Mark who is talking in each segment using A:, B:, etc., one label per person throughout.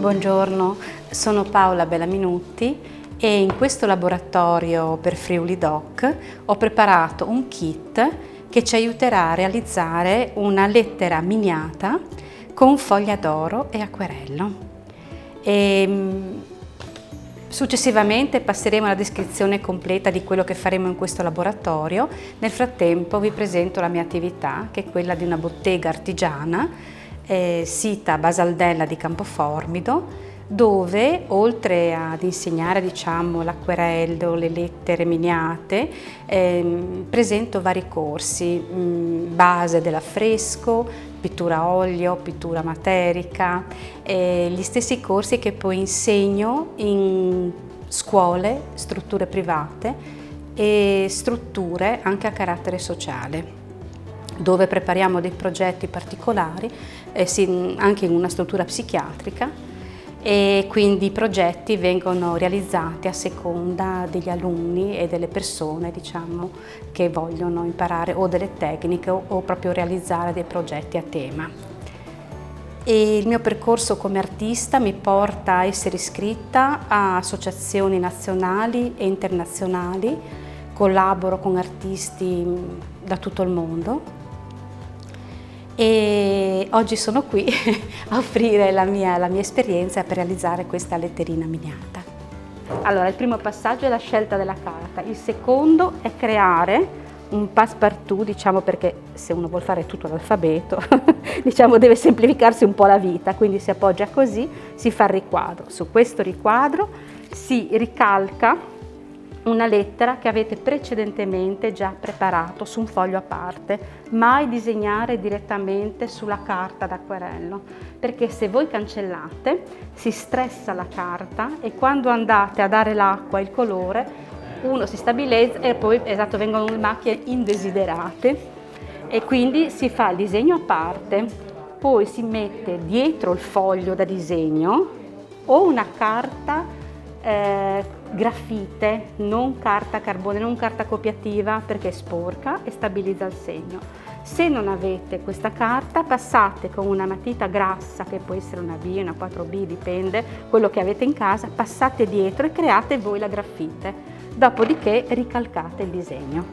A: Buongiorno, sono Paola Bellaminutti e in questo laboratorio per Friuli Doc ho preparato un kit che ci aiuterà a realizzare una lettera miniata con foglia d'oro e acquerello. Successivamente passeremo alla descrizione completa di quello che faremo in questo laboratorio. Nel frattempo vi presento la mia attività, che è quella di una bottega artigiana sita a Basaldella di Campoformido, dove oltre ad insegnare l'acquerello, le lettere miniate, presento vari corsi, base dell'affresco, pittura a olio, pittura materica, gli stessi corsi che poi insegno in scuole, strutture private e strutture anche a carattere sociale, dove prepariamo dei progetti particolari, anche in una struttura psichiatrica, e quindi i progetti vengono realizzati a seconda degli alunni e delle persone che vogliono imparare o delle tecniche o proprio realizzare dei progetti a tema. E il mio percorso come artista mi porta a essere iscritta a associazioni nazionali e internazionali, collaboro con artisti da tutto il mondo. E oggi sono qui a offrire la mia esperienza per realizzare questa letterina miniata. Allora, il primo passaggio è la scelta della carta, il secondo è creare un passepartout, perché se uno vuol fare tutto l'alfabeto, deve semplificarsi un po' la vita, quindi si appoggia così, si fa il riquadro. Su questo riquadro si ricalca una lettera che avete precedentemente già preparato su un foglio a parte, mai disegnare direttamente sulla carta d'acquerello, perché se voi cancellate si stressa la carta e quando andate a dare l'acqua e il colore uno si stabilizza e poi vengono le macchie indesiderate, e quindi si fa il disegno a parte, poi si mette dietro il foglio da disegno o una carta grafite, non carta carbone, non carta copiativa, perché è sporca e stabilizza il segno. Se non avete questa carta, passate con una matita grassa, che può essere una B, una 4B, dipende quello che avete in casa, passate dietro e create voi la grafite. Dopodiché ricalcate il disegno.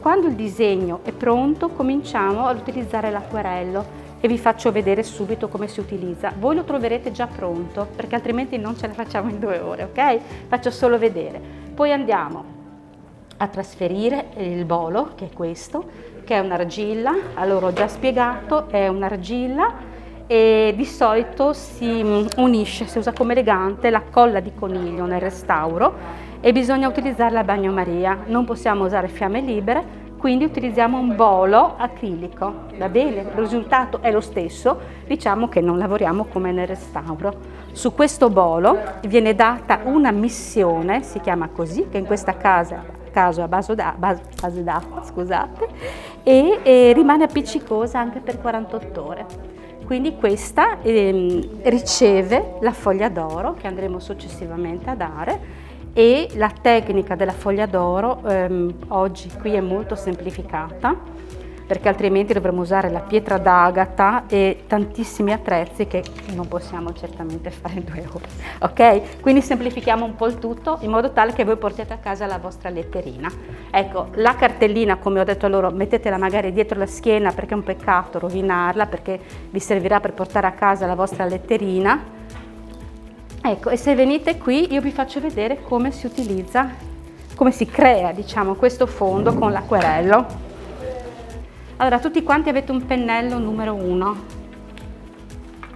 A: Quando il disegno è pronto, cominciamo ad utilizzare l'acquerello e vi faccio vedere subito come si utilizza. Voi lo troverete già pronto, perché altrimenti non ce la facciamo in 2 ore, ok? Faccio solo vedere. Poi andiamo a trasferire il bolo, che è questo, che è un'argilla. Allora, ho già spiegato, è un'argilla e di solito si unisce, si usa come legante la colla di coniglio nel restauro e bisogna utilizzarla a bagnomaria. Non possiamo usare fiamme libere, quindi utilizziamo un bolo acrilico, va bene? Il risultato è lo stesso, che non lavoriamo come nel restauro. Su questo bolo viene data una missione, si chiama così, che in questa caso è a base d'acqua, scusate, e rimane appiccicosa anche per 48 ore. Quindi questa riceve la foglia d'oro che andremo successivamente a dare. E la tecnica della foglia d'oro oggi qui è molto semplificata, perché altrimenti dovremmo usare la pietra d'agata e tantissimi attrezzi che non possiamo certamente fare in 2 ore, ok? Quindi semplifichiamo un po' il tutto in modo tale che voi portiate a casa la vostra letterina. Ecco, la cartellina, come ho detto a loro, mettetela magari dietro la schiena, perché è un peccato rovinarla, perché vi servirà per portare a casa la vostra letterina. Ecco, e se venite qui io vi faccio vedere come si utilizza, come si crea questo fondo con l'acquerello. Allora, tutti quanti avete un pennello numero 1.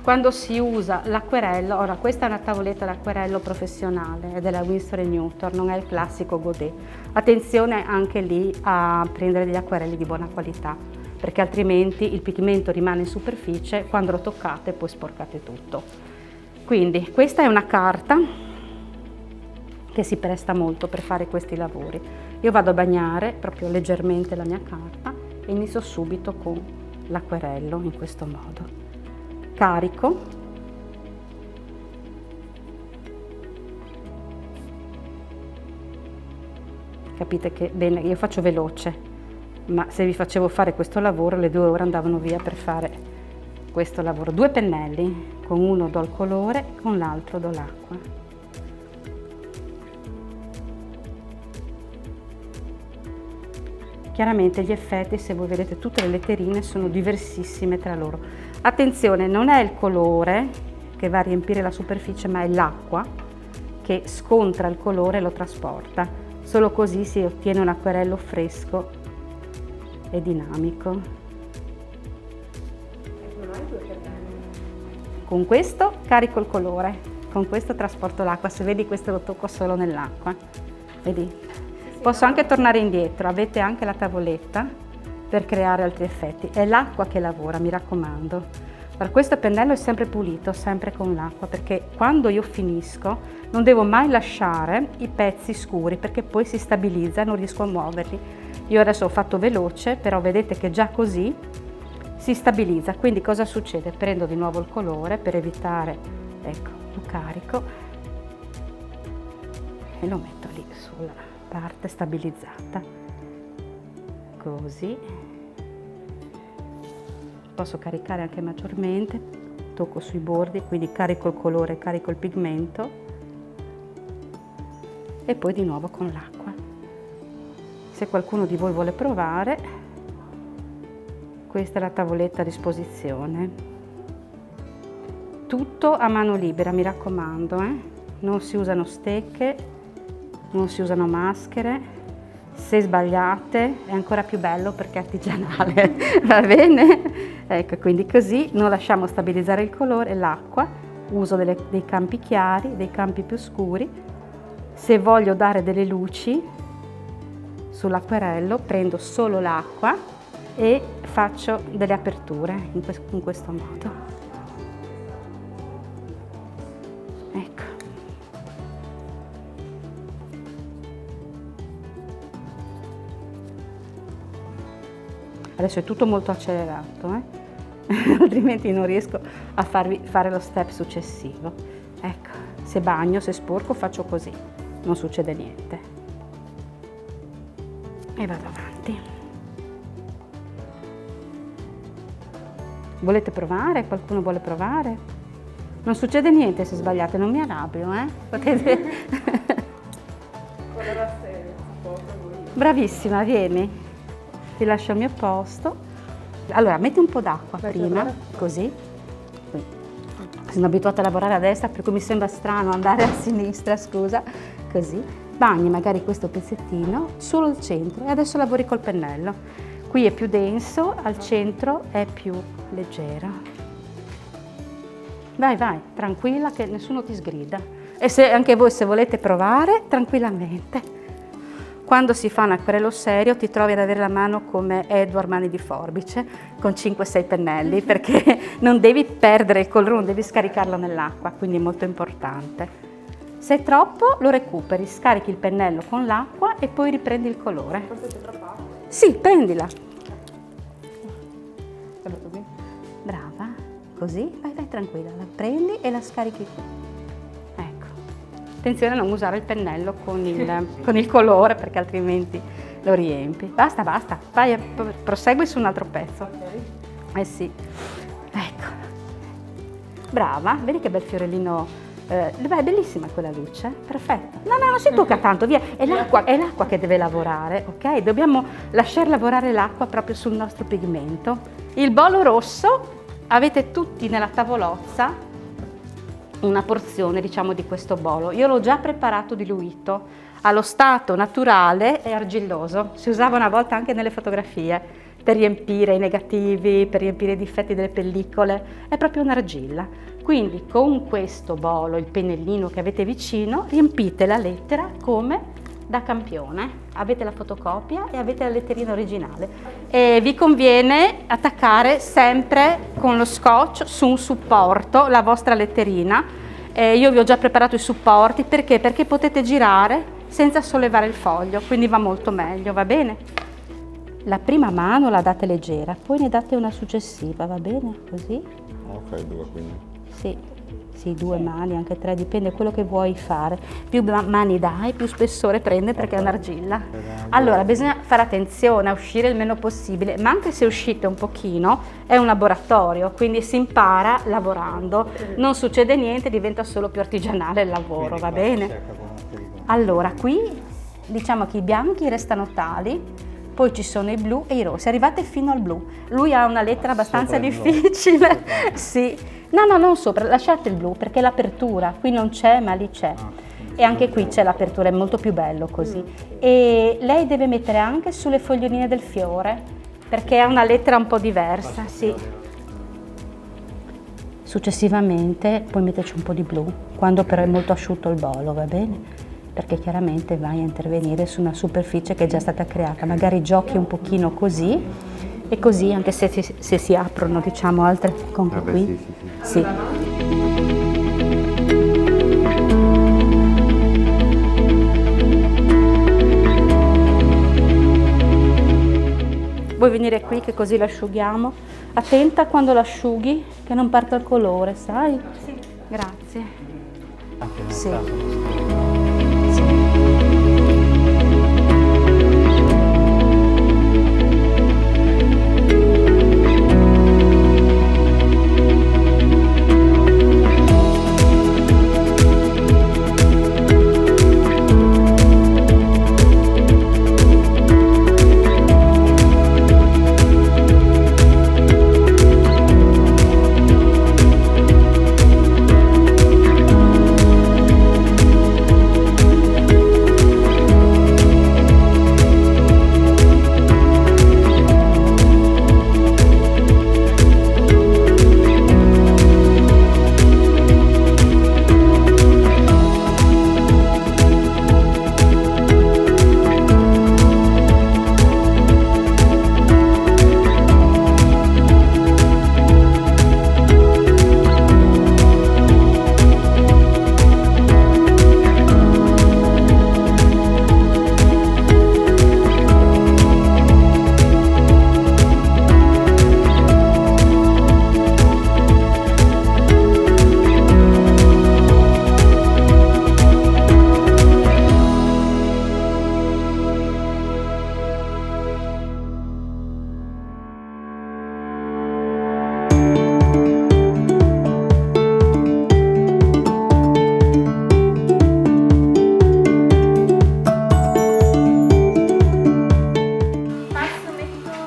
A: Quando si usa l'acquerello, ora questa è una tavoletta d'acquerello professionale, è della Winsor & Newton, non è il classico Godet. Attenzione anche lì a prendere degli acquerelli di buona qualità, perché altrimenti il pigmento rimane in superficie, quando lo toccate poi sporcate tutto. Quindi questa è una carta che si presta molto per fare questi lavori. Io vado a bagnare proprio leggermente la mia carta e inizio subito con l'acquerello in questo modo. Carico. Capite che bene, io faccio veloce, ma se vi facevo fare questo lavoro le 2 ore andavano via per fare questo lavoro. 2 pennelli con uno do il colore, con l'altro do l'acqua. Chiaramente gli effetti, se voi vedete tutte le letterine, sono diversissime tra loro. Attenzione, non è il colore che va a riempire la superficie, ma è l'acqua che scontra il colore e lo trasporta. Solo così si ottiene un acquerello fresco e dinamico. Con questo carico il colore, con questo trasporto l'acqua. Se vedi, questo lo tocco solo nell'acqua. Vedi? Posso anche tornare indietro, avete anche la tavoletta per creare altri effetti. È l'acqua che lavora, mi raccomando. Per questo pennello è sempre pulito, sempre con l'acqua, perché quando io finisco non devo mai lasciare i pezzi scuri, perché poi si stabilizza e non riesco a muoverli. Io adesso ho fatto veloce, però vedete che già così si stabilizza. Quindi cosa succede? Prendo di nuovo il colore per evitare, ecco, lo carico e lo metto lì sulla parte stabilizzata, così. Posso caricare anche maggiormente, tocco sui bordi, quindi carico il colore, carico il pigmento e poi di nuovo con l'acqua. Se qualcuno di voi vuole provare, questa è la tavoletta a disposizione. Tutto a mano libera, mi raccomando, non si usano stecche, non si usano maschere. Se sbagliate è ancora più bello perché è artigianale, va bene? Ecco, quindi così non lasciamo stabilizzare il colore e l'acqua, uso dei campi chiari, dei campi più scuri. Se voglio dare delle luci sull'acquerello, prendo solo l'acqua e faccio delle aperture in questo modo. Ecco. Adesso è tutto molto accelerato, altrimenti non riesco a farvi fare lo step successivo. Ecco, se bagno, se sporco faccio così, non succede niente. E vado avanti. Volete provare? Qualcuno vuole provare? Non succede niente se sbagliate, non mi arrabbio, Potete... Bravissima, vieni. Ti lascio al mio posto. Allora, metti un po' d'acqua prima, così. Sono abituata a lavorare a destra, per cui mi sembra strano andare a sinistra, scusa. Così. Bagni magari questo pezzettino solo al centro e adesso lavori col pennello. Qui è più denso, al centro è più leggero. Vai, vai, tranquilla che nessuno ti sgrida. E se anche voi se volete provare, tranquillamente. Quando si fa un acquerello serio ti trovi ad avere la mano come Edward Mani di Forbice con 5-6 pennelli, perché non devi perdere il colore, non devi scaricarlo nell'acqua, quindi è molto importante. Se è troppo lo recuperi, scarichi il pennello con l'acqua e poi riprendi il colore. Sì, prendila. Brava, così, vai, vai tranquilla, la prendi e la scarichi qui. Attenzione a non usare il pennello con il colore perché altrimenti lo riempi. Basta, basta, vai, prosegui su un altro pezzo. Okay. Sì, ecco. Brava, vedi che bel fiorellino, è bellissima quella luce, perfetto. No, no, non si tocca tanto, via, è l'acqua che deve lavorare, ok? Dobbiamo lasciare lavorare l'acqua proprio sul nostro pigmento. Il bolo rosso avete tutti nella tavolozza una porzione, diciamo, di questo bolo. Io l'ho già preparato diluito, allo stato naturale e argilloso. Si usava una volta anche nelle fotografie per riempire i negativi, per riempire i difetti delle pellicole. È proprio un'argilla. Quindi con questo bolo, il pennellino che avete vicino, riempite la lettera come da campione. Avete la fotocopia e avete la letterina originale. E vi conviene attaccare sempre con lo scotch su un supporto la vostra letterina. Io vi ho già preparato i supporti, perché? Perché potete girare senza sollevare il foglio, quindi va molto meglio, va bene? La prima mano la date leggera, poi ne date una successiva, va bene? Così?
B: Ok, due quindi.
A: Sì. Sì, 2 mani, anche 3, dipende da quello che vuoi fare. Più mani dai, più spessore prende perché è un'argilla. Allora, bisogna fare attenzione a uscire il meno possibile, ma anche se uscite un pochino, è un laboratorio, quindi si impara lavorando. Non succede niente, diventa solo più artigianale il lavoro, va bene? Allora, qui diciamo che i bianchi restano tali, poi ci sono i blu e i rossi. Arrivate fino al blu. Lui ha una lettera abbastanza difficile. Sì. No, non sopra, lasciate il blu perché l'apertura, qui non c'è ma lì c'è. E anche qui c'è l'apertura, è molto più bello così. E lei deve mettere anche sulle foglioline del fiore perché ha una lettera un po' diversa, sì. Successivamente puoi metterci un po' di blu, quando però è molto asciutto il bolo, va bene? Perché chiaramente vai a intervenire su una superficie che è già stata creata, magari giochi un pochino così e così anche se si aprono diciamo altre conche qui. Sì. Vuoi venire qui che così l'asciughiamo? Attenta quando l'asciughi che non parta il colore, sai? Sì. Grazie. Sì.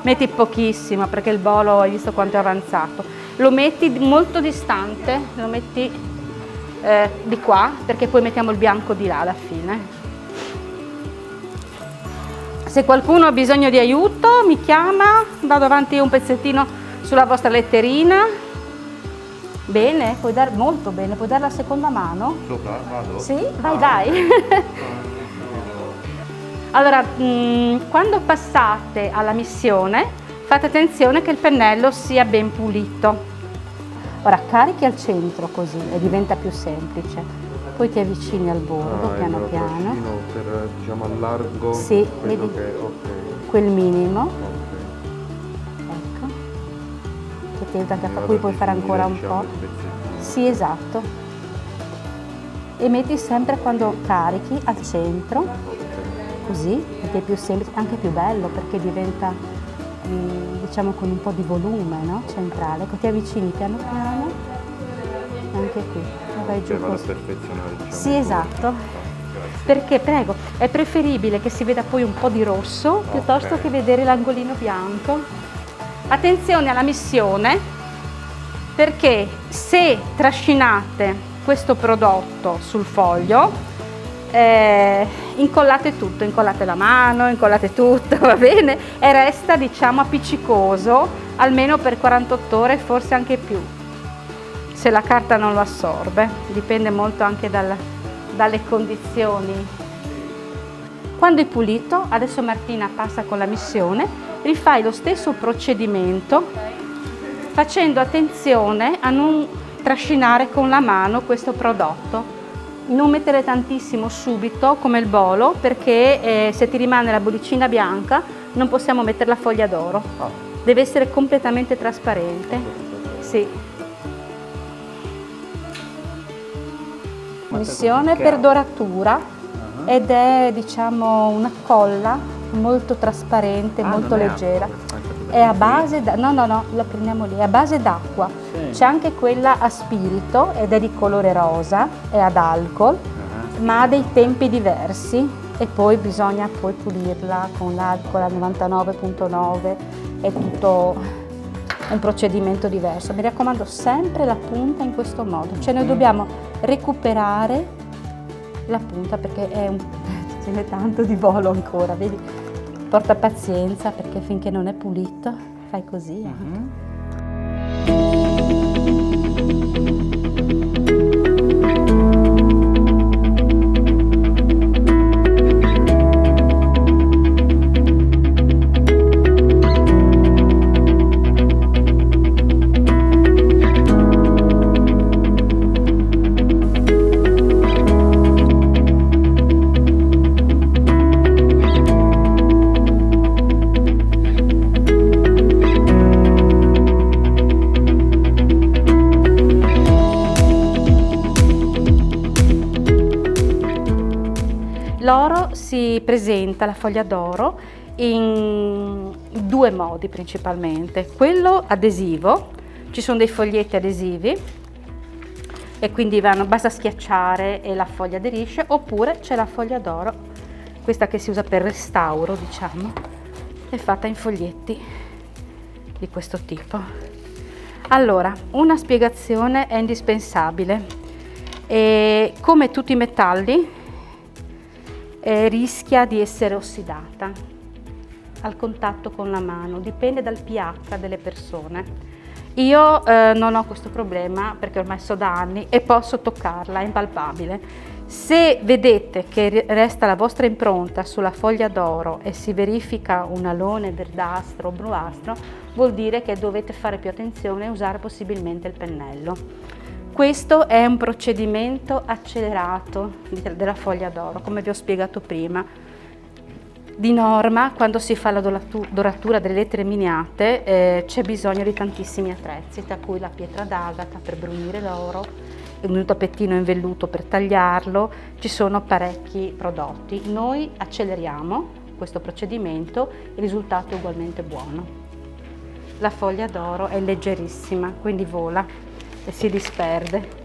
A: Metti pochissimo perché il bolo hai visto quanto è avanzato. Lo metti molto distante, lo metti di qua perché poi mettiamo il bianco di là alla fine. Se qualcuno ha bisogno di aiuto mi chiama, vado avanti un pezzettino sulla vostra letterina. Bene, puoi dare molto bene, puoi dare la seconda mano?
B: Sopra, vado?
A: Sì, vai, vai. Allora, quando passate alla missione, fate attenzione che il pennello sia ben pulito. Ora carichi al centro così e diventa più semplice. Poi ti avvicini al bordo piano piano.
B: Per, diciamo, al largo.
A: Sì, vedi quel minimo. Ecco. Che ti aiuta anche a fare, poi puoi fare ancora un po'. Sì, esatto. E metti sempre quando carichi al centro. Così, perché è più semplice, anche più bello perché diventa diciamo con un po' di volume, no? Centrale. Ecco, ti avvicini piano piano, anche qui, vai giù così.
B: Perfezionare, diciamo.
A: Sì, esatto. Perché, prego, è preferibile che si veda poi un po' di rosso piuttosto che vedere l'angolino bianco. Attenzione alla missione, perché se trascinate questo prodotto sul foglio, incollate tutto, incollate la mano, incollate tutto, va bene? E resta diciamo appiccicoso almeno per 48 ore, forse anche più, se la carta non lo assorbe, dipende molto anche dalle condizioni. Quando è pulito, adesso Martina passa con la missione, rifai lo stesso procedimento facendo attenzione a non trascinare con la mano questo prodotto. Non mettere tantissimo subito come il bolo perché se ti rimane la bollicina bianca non possiamo mettere la foglia d'oro. Deve essere completamente trasparente. Sì. missione per doratura ed è diciamo una colla molto trasparente, molto leggera. È a base no, la prendiamo lì, è a base d'acqua. C'è anche quella a spirito ed è di colore rosa, è ad alcol, ma ha dei tempi diversi e poi bisogna pulirla con l'alcol al 99,9, è tutto un procedimento diverso. Mi raccomando sempre la punta in questo modo, cioè noi dobbiamo recuperare la punta perché ce n'è tanto di volo ancora, vedi? Porta pazienza perché finché non è pulito fai così. L'oro si presenta, la foglia d'oro, in due modi principalmente. Quello adesivo, ci sono dei foglietti adesivi e quindi basta schiacciare e la foglia aderisce, oppure c'è la foglia d'oro, questa che si usa per restauro, diciamo, è fatta in foglietti di questo tipo. Allora, una spiegazione è indispensabile. Come tutti i metalli, rischia di essere ossidata al contatto con la mano, dipende dal pH delle persone. Io non ho questo problema perché ormai so da anni e posso toccarla, è impalpabile. Se vedete che resta la vostra impronta sulla foglia d'oro e si verifica un alone verdastro o bluastro, vuol dire che dovete fare più attenzione e usare possibilmente il pennello. Questo è un procedimento accelerato della foglia d'oro, come vi ho spiegato prima. Di norma, quando si fa la doratura delle lettere miniate, c'è bisogno di tantissimi attrezzi, tra cui la pietra d'agata per brunire l'oro, un tappetino in velluto per tagliarlo, ci sono parecchi prodotti. Noi acceleriamo questo procedimento e il risultato è ugualmente buono. La foglia d'oro è leggerissima, quindi vola e si disperde.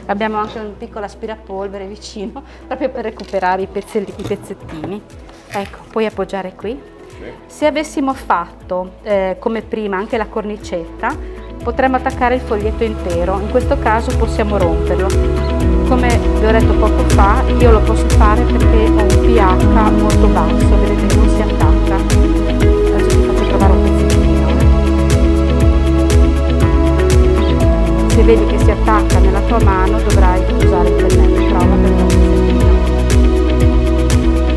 A: Abbiamo anche un piccolo aspirapolvere vicino proprio per recuperare i pezzettini. Ecco, puoi appoggiare qui. Se avessimo fatto come prima anche la cornicetta, potremmo attaccare il foglietto intero. In questo caso possiamo romperlo. Come vi ho detto poco fa, io lo posso fare perché ho un pH molto basso, vedete che non si attacca. Adesso vi faccio provare un pezzettino. Se vedi che si attacca nella tua mano dovrai usare il pennello, prova per un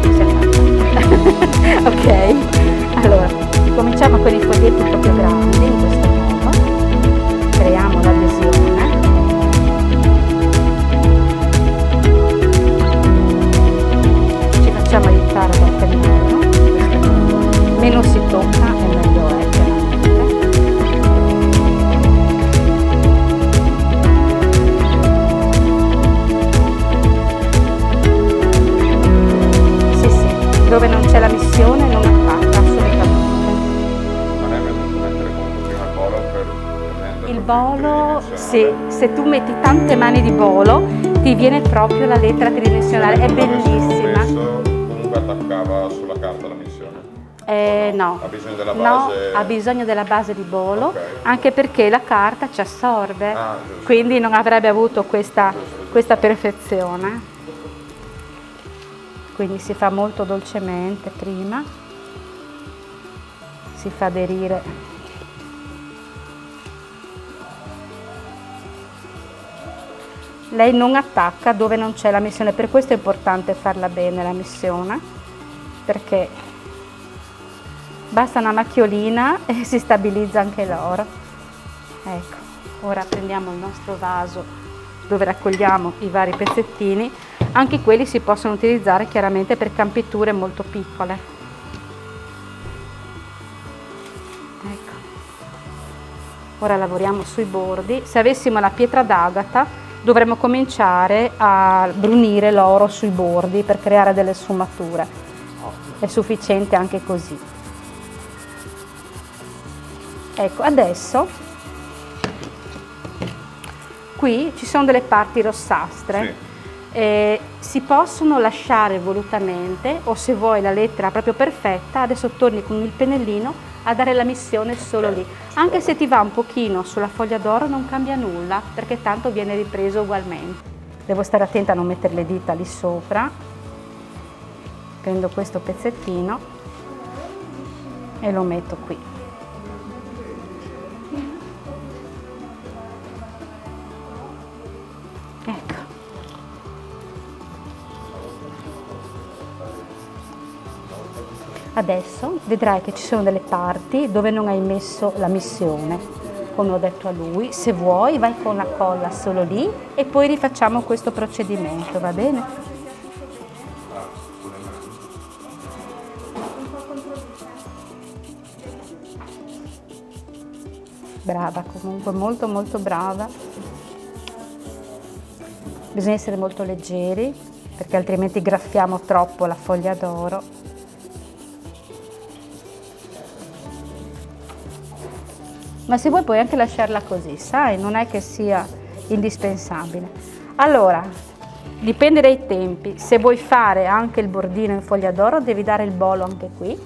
A: si attacca. Ok, allora cominciamo con i foglietti proprio grandi in questo modo, creiamo l'adesione. Ci facciamo aiutare dal pennello, meno si tocca e meglio è. Dove non c'è la missione non attacca assolutamente.
B: Non è meglio mettere comunque prima il bolo per
A: il bolo, sì, se tu metti tante mani di bolo ti viene proprio la lettera tridimensionale, è bellissima.
B: Comunque attaccava sulla carta la missione?
A: No.
B: Ha bisogno della base?
A: No, ha bisogno della base di bolo, okay. Anche perché la carta ci assorbe, quindi non avrebbe avuto questa perfezione. Quindi si fa molto dolcemente prima, si fa aderire. Lei non attacca dove non c'è la missione, per questo è importante farla bene la missione, perché basta una macchiolina e si stabilizza anche l'oro. Ecco, ora prendiamo il nostro vaso dove raccogliamo i vari pezzettini. Anche quelli si possono utilizzare chiaramente per campiture molto piccole. Ecco. Ora lavoriamo sui bordi. Se avessimo la pietra d'agata dovremo cominciare a brunire l'oro sui bordi per creare delle sfumature. È sufficiente anche così. Ecco, adesso qui ci sono delle parti rossastre. Si possono lasciare volutamente, o se vuoi la lettera proprio perfetta, adesso torni con il pennellino a dare la missione solo lì. Anche se ti va un pochino sulla foglia d'oro non cambia nulla, perché tanto viene ripreso ugualmente. Devo stare attenta a non mettere le dita lì sopra. Prendo questo pezzettino e lo metto qui. Ecco. Adesso vedrai che ci sono delle parti dove non hai messo la missione, come ho detto a lui. Se vuoi vai con la colla solo lì e poi rifacciamo questo procedimento, va bene? Brava comunque, molto molto brava. Bisogna essere molto leggeri perché altrimenti graffiamo troppo la foglia d'oro. Ma se vuoi puoi anche lasciarla così, sai, non è che sia indispensabile. Allora, dipende dai tempi. Se vuoi fare anche il bordino in foglia d'oro devi dare il bolo anche qui,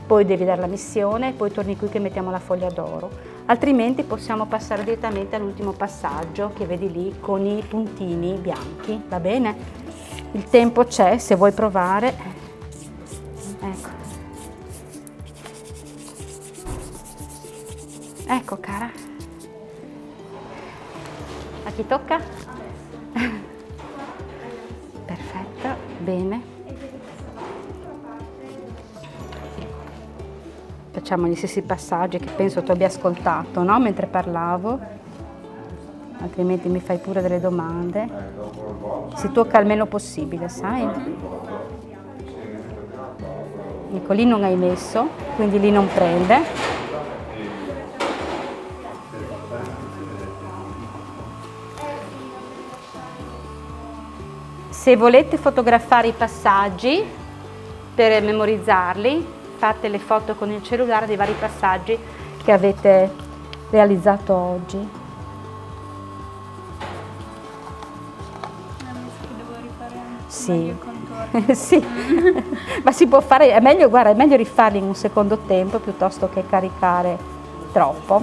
A: poi devi dare la missione, poi torni qui che mettiamo la foglia d'oro. Altrimenti possiamo passare direttamente all'ultimo passaggio che vedi lì con i puntini bianchi, va bene? Il tempo c'è, se vuoi provare. Ecco. Ecco cara, a chi tocca? Perfetto, bene. Facciamo gli stessi passaggi che penso tu abbia ascoltato, no? Mentre parlavo, altrimenti mi fai pure delle domande. Si tocca il meno possibile, sai? Ecco, lì non hai messo, quindi lì non prende. Se volete fotografare i passaggi per memorizzarli, fate le foto con il cellulare dei vari passaggi che avete realizzato oggi.
C: Devo rifare
A: Sì.
C: meglio il contorno.
A: Sì, ma si può fare, è meglio, guarda, è meglio rifarli in un secondo tempo piuttosto che caricare troppo.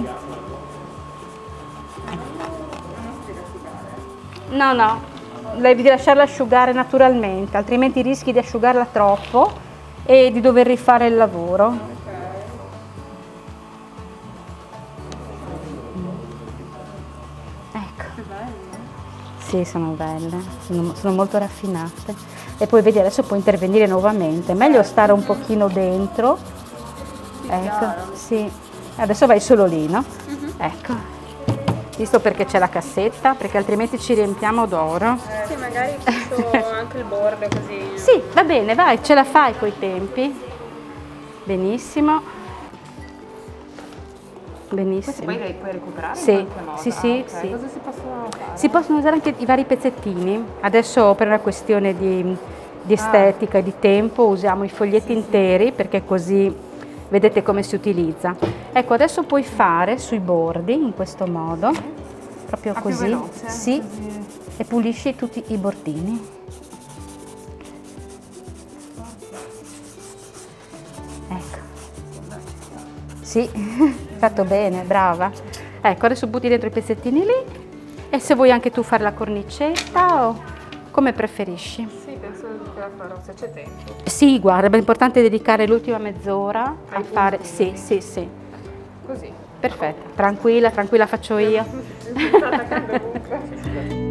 A: No. Devi lasciarla asciugare naturalmente, altrimenti rischi di asciugarla troppo e di dover rifare il lavoro. Ecco. Sì, sono belle, sono molto raffinate. E poi vedi, adesso puoi intervenire nuovamente. È meglio stare un pochino dentro. Ecco, sì. Adesso vai solo lì, no? Ecco. Visto perché c'è la cassetta, perché altrimenti ci riempiamo d'oro.
C: Sì, magari faccio anche il bordo così.
A: Sì, va bene, vai, ce la fai coi tempi. Benissimo. Benissimo.
D: Poi li puoi recuperare
A: Sì,
D: in qualche modo?
A: sì, sì,
D: Ok,
A: sì.
D: cosa si possono fare?
A: Si possono usare anche i vari pezzettini. Adesso per una questione di estetica e di tempo usiamo i foglietti interi perché così vedete come si utilizza. Ecco, adesso puoi fare sui bordi in questo modo, proprio
D: più
A: così.
D: veloce,
A: Sì,
D: così.
A: e pulisci tutti i bordini. Ecco. Sì, fatto bene, brava. Ecco, adesso butti dentro i pezzettini lì e se vuoi anche tu fare la cornicetta o come preferisci.
D: Sì, penso che la farò se c'è tempo.
A: Sì, guarda, è importante dedicare l'ultima mezz'ora a fare... Sì, sì, sì.
D: Così.
A: Perfetto, tranquilla, tranquilla, faccio io.
D: Sta attaccando ovunque.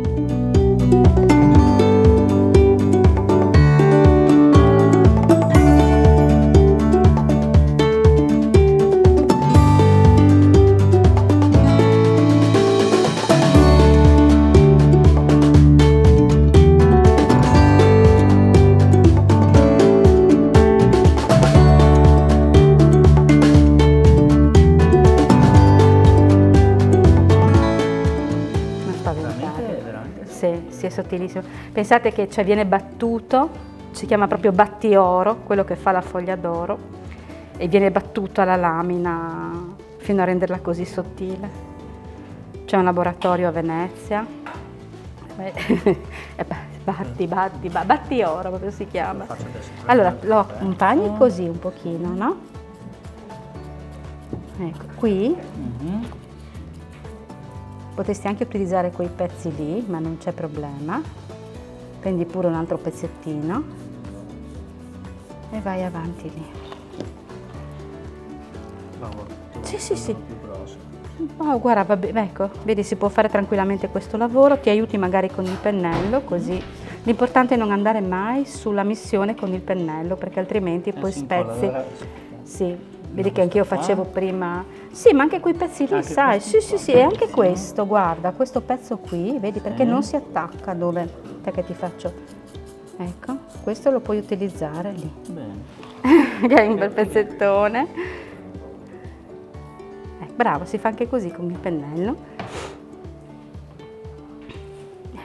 A: guarda.
E: veramente?
A: Sì, è sottilissimo. Pensate che cioè, viene battuto, si chiama proprio battioro, quello che fa la foglia d'oro, e viene battuto alla lamina fino a renderla così sottile. C'è un laboratorio a Venezia. Battioro proprio si chiama.
E: Faccio adesso.
A: Allora lo accompagni così un pochino, no? Ecco, qui
E: Mhm.
A: potresti anche utilizzare quei pezzi lì, ma non c'è problema. Prendi pure un altro pezzettino e vai avanti lì. Sì.
E: Più grosso.
A: Oh, guarda, vabbè, ecco, vedi, si può fare tranquillamente questo lavoro, ti aiuti magari con il pennello, così. L'importante è non andare mai sulla missione con il pennello, perché altrimenti poi
E: sì, un po'
A: spezzi.
E: la-
A: Sì, vedi che
E: questo
A: anch'io
E: qua?
A: facevo prima. Sì, ma anche quei pezzi lì,
E: Anche
A: sai,
E: questi
A: sì,
E: qua?
A: e anche questo, guarda, questo pezzo qui, vedi, perché
E: Sì.
A: non si attacca dove, perché ti faccio. Ecco, questo lo puoi utilizzare lì.
E: Bene.
A: Che è un bel pezzettone. Bravo, si fa anche così con il pennello.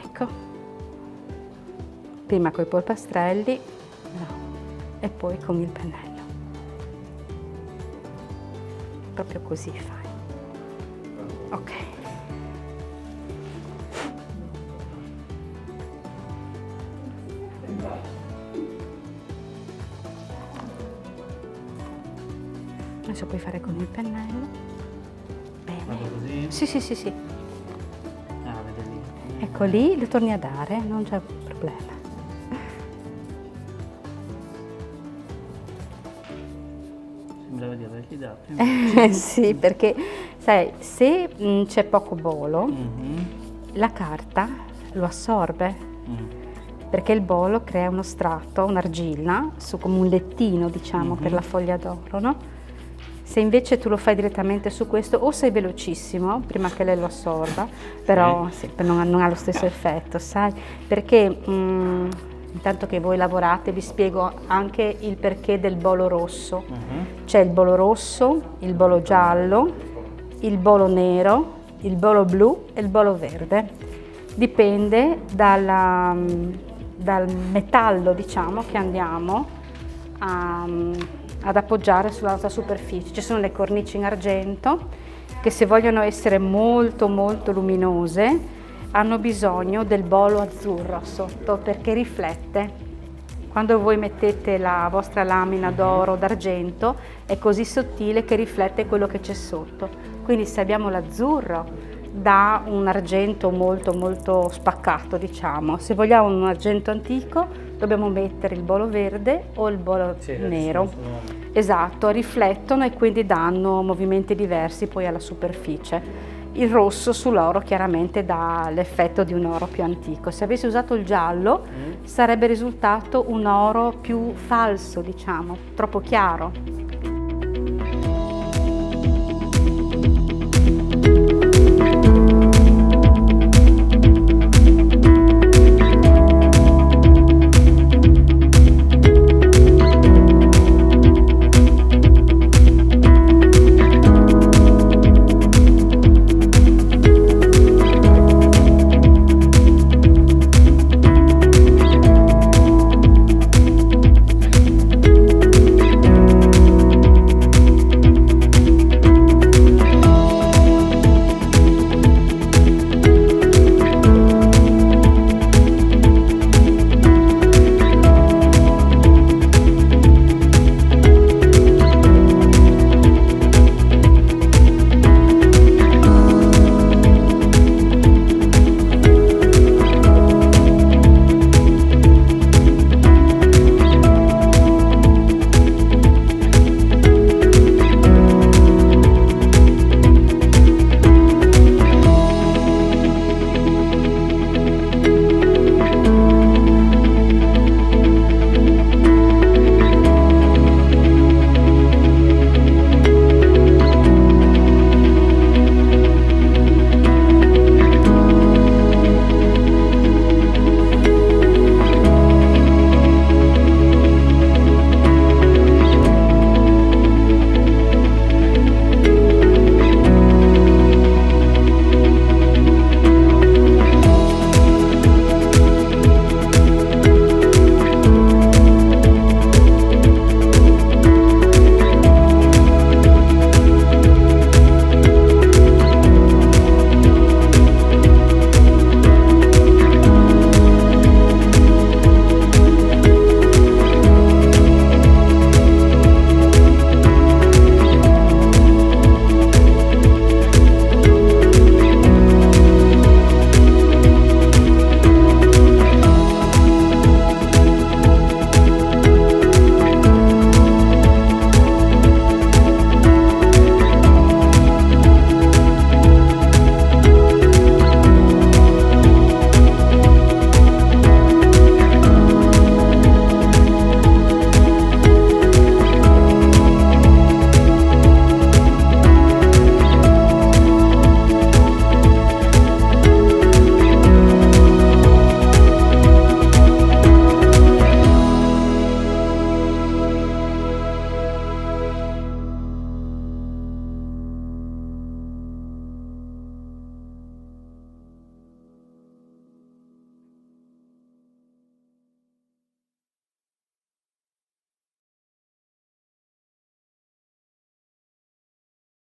A: Ecco. Prima coi polpastrelli, no, e poi con il pennello. Proprio così fai. Ok. Adesso puoi fare con il pennello.
E: Vado così?
A: Sì.
E: Ah, vede lì.
A: Ecco lì lo torni a dare, non c'è problema.
E: Sembrava di avergli dato.
A: Sì, perché sai, se c'è poco bolo,
E: Mhm.
A: la carta lo assorbe,
E: Mm.
A: perché il bolo crea uno strato, un'argilla, su come un lettino, diciamo, per la foglia d'oro, no? Se invece tu lo fai direttamente su questo, o sei velocissimo prima che lei lo assorba, però sì, non ha lo stesso effetto, sai? Perché intanto che voi lavorate vi spiego anche il perché del bolo rosso.
E: Mhm.
A: C'è il bolo rosso, il bolo giallo, il bolo nero, il bolo blu e il bolo verde. Dipende dal metallo, diciamo, che andiamo ad appoggiare sulla nostra superficie. Ci sono le cornici in argento che, se vogliono essere molto luminose, hanno bisogno del bolo azzurro sotto, perché riflette. Quando voi mettete la vostra lamina d'oro o d'argento è così sottile che riflette quello che c'è sotto. Quindi se abbiamo l'azzurro dà un argento molto spaccato, diciamo. Se vogliamo un argento antico dobbiamo mettere il bolo verde o il bolo nero. Esatto, riflettono e quindi danno movimenti diversi poi alla superficie. Il rosso sull'oro chiaramente dà l'effetto di un oro più antico. Se avessi usato il giallo sarebbe risultato un oro più falso, diciamo, troppo chiaro.